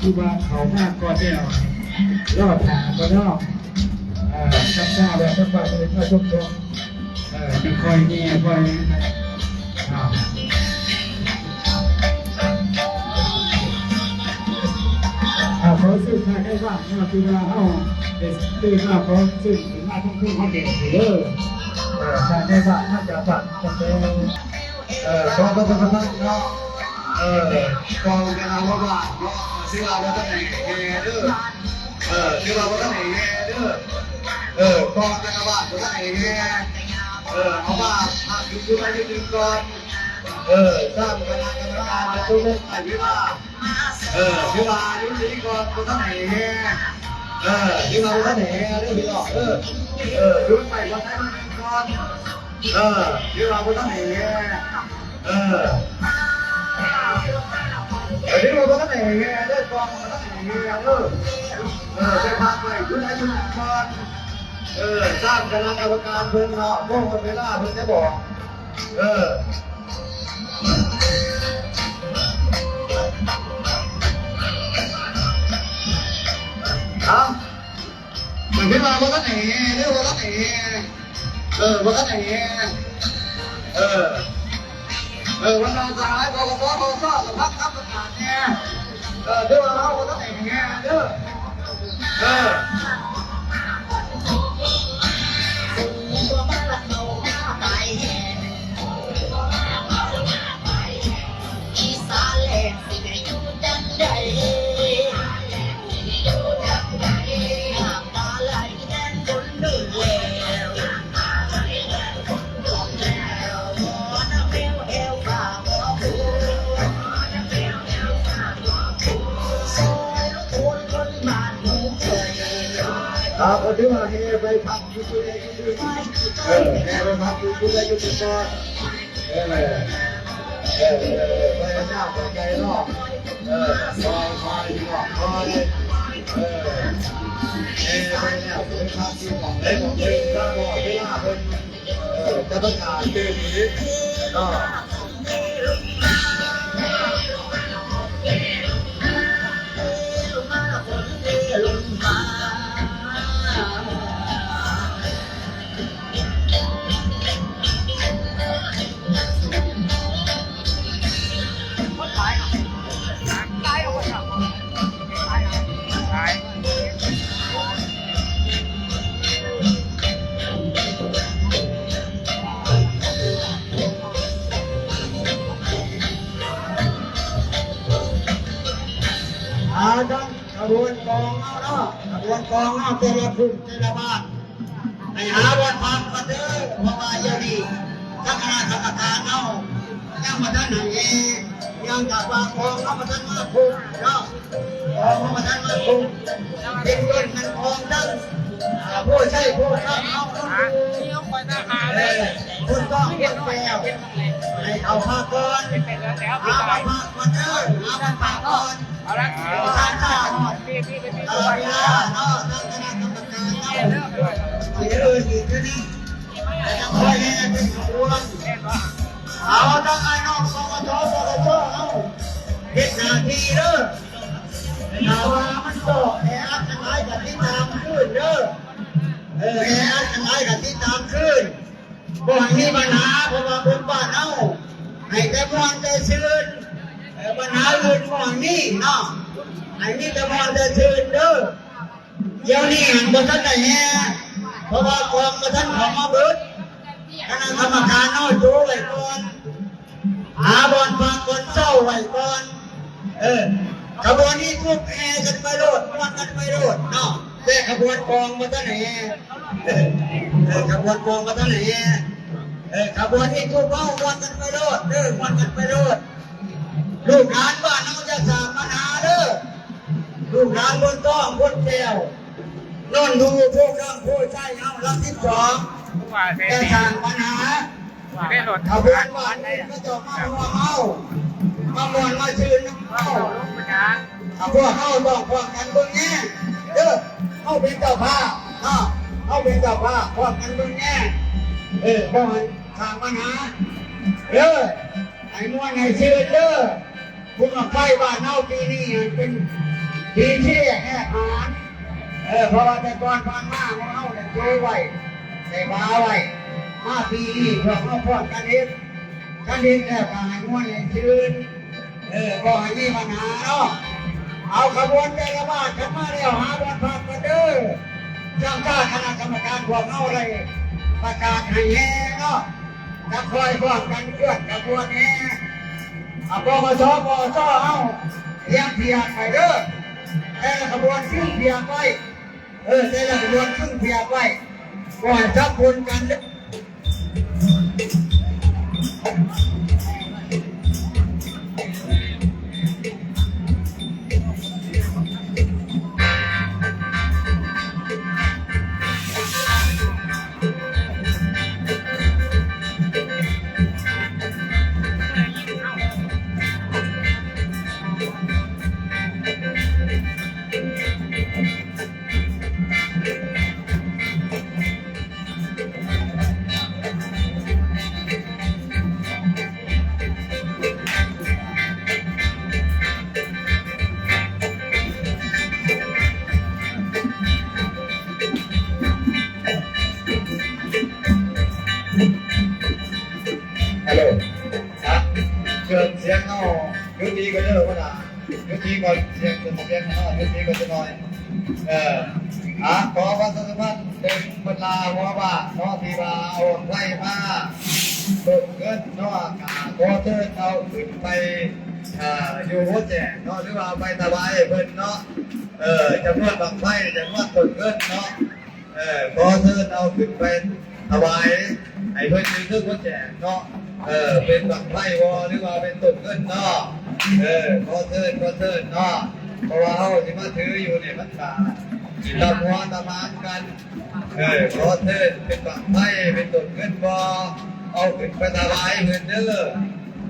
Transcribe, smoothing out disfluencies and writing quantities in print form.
คือว่าเขามากก่อนเนี่ยรอดถามก็รอดทำซาแบบทำแบบเป็นข้าชมตัวจะคอยเนี่ยคอยเขาซื้อมาได้ว่าเนี่ยคือว่าเขาเด็กซื้อมาเขาซื้อมาต้องขึ้นเขาเด็กเลยถ้าได้ว่าน่าจะบัตรจะเป็นกองก็จะมาตั้งเนาะกองจะเอาว่าเนาะซื้อเราก็ต้องไหนแง่เด้อซื้อเราก็ต้องไหนแง่เด้อกองจะเอาว่าก็ต้องไหนแง่เอาว่าอยู่ไปยืนก่อนสร้างคณะกรรมการจะต้องไปวิวาวิวายุ่งดีก่อนก็ต้องไหนแง่วิวาก็ต้องไหนแง่เด้อพี่น้องยุ่งไปก็ต้องก่อนวิวาก็ต้องไหนแง่ที่เราก็ต้องอย่างเงี้ยเลิกกองก็ต้องอย่างเงี้ยจะพาไปยุติยุติก่อนสร้างคณะกรรมการเพิ่นเนาะพวกคนเวลาเพิ่นจะบอกเหมือนที่เราก็ต้องอย่างเงี้ยเรื่องก็ต้องอย่างเงี้ยก็ต้องอย่างเงี้ยวันเราจะให้กรกตเขาสอบพักทับประกาศเนี่ยเดี๋ยวเราก็ต้องแต่งงานเด้อคนที่มาให้ไปทำยูทูบให้ไปทำยูทูบให้ยูทูบก่อนไปหน้าไปใจรอบคอยดีกว่าคอยไปเนี่ยไปทำที่ของได้ของเป็นก็บอกไม่ว่าเป็นจะต้องการตื่นนี้ก็ขบวนกองเอาเนาะขบวนกองเอาเตละกลุ่มเตละบ้านไปหาวันพักกันเด้อเพราะว่าอย่างนี้ถ้าคณะกรรมการเอายังมาท่านไหนยังจากว่ากองเอามาท่านมาคุมเนาะกองเอามาท่านมาคุมเป็นเงินมันกองดังผู้ใช้ผู้รับเอาคุณต้องเก็บแปลให้เอาภาคก่อนเอาภาคก่อนเด้อเอาภาคก่อนเอาละทานข้าวพี่เป็นพี่ตัวเนาะนั่งคณะกรรมการเนาะอีกอีกนี่ยังคอยให้เป็นขบวนเอาตั้งไอ้น้องกกตเอาเฮ็ดหน้าที่เด้อถ้าว่ามันโตแออัดทั้งหลายกับที่ตามขึ้นเด้อแออัดทั้งหลายกับที่ตามขึ้นบ่ให้มีปัญหาเพราะว่าคนบ้านเอาให้แต่มวนแต่ชื่นปัญหาอื่นก่อนนี่เนาะไอ้นี่จะมาจะเชิญเด้อเดี๋ยวนี้หันบนท่านไหนแน่เพราะว่ากองบนท่านของมาเบิดคณะกรรมการเอาโจ้ไว้ก่อนหาบอลฟังบอลเศร้าไว้ก่อนขบวนนี้ทุกแอกันไปโลดวันกันไปโลดเนาะแต่ขบวนกองบนท่านไหนขบวนกองบนท่านไหนขบวนนี้ทุกเอาวันกันไปโลดวันกันไปโลดลูกหลานบ้านเราจะสร้างปัญหาเด้อลูกหลานบนต้องบนแก้วนอนดูพวกเราผู้ใช้เอารับที่สองจะสร้างปัญหาขบวนบ้านนี้ก็จะมาหัวเมามาบวนมาชื่นเมาพวกเขาต้องพวกกันบนแง่เด้อเขาเป็นเจ้าภาพเนาะเขาเป็นเจ้าภาพพวกกันบนแง่ก็ให้สร้างปัญหาไอ้มวนไอ้ชื่นเด้อพวกไฟบ้านเฮาปีนี้เป็น ทีที่แห่หานเพราะว่าแต่ก่อนผ่านมาของเขาเนี่ยโจไว้ได้มาไว้มาปีนี้พวกเขาพร้อมกันเองแล้วก็ให้ม้วนให้ชื่นก็ให้มีปัญหาเนาะเอาขบวนแต่ละบ้านกันมาแล้วหาบอลพักกันเด้อจังการคณะกรรมการพวกเขาเลยประกาศให้แห่เนาะจะคอยพร้อมกันเคลื่อนขบวนแห่ปปชเอาเพียงไปเด้อแต่ละขบวนขึ้นเพียงไปแต่ละขบวนขึ้นเพียงไปก็ให้จับคนกันเด้อฮัลโหลครับเชิญเสียงเอายุติก็เลิกว่าน่ะยุติก่อนเสียงเอายุติก็จะน้อยขอความสมัครดึงบรรลาหัวบ้านน้อที่ว่าเอาไว้มาตกเงินน้อกาโคเทินเอาขึ้นไปอยู่หัวแจกน้อหรือว่าไปถวายเพิ่นเนาะจำนวนบังไฟจำนวนตกเงินเนาะโคเทินเอาขึ้นไปถวายไอ้เพื่อนมีเครื่องวัดแจกเนาะเป็นบังไฟวอหรือว่าเป็นต้นเงินเนาะขอเทินเนาะเพราะว่าเขาที่มาถืออยู่เนี่ยมันตาตะมัวตะมานกันขอเทินเป็นบังไฟเป็นต้นเงินวอเอาขึ้นไปถวายเพื่อนเด้อ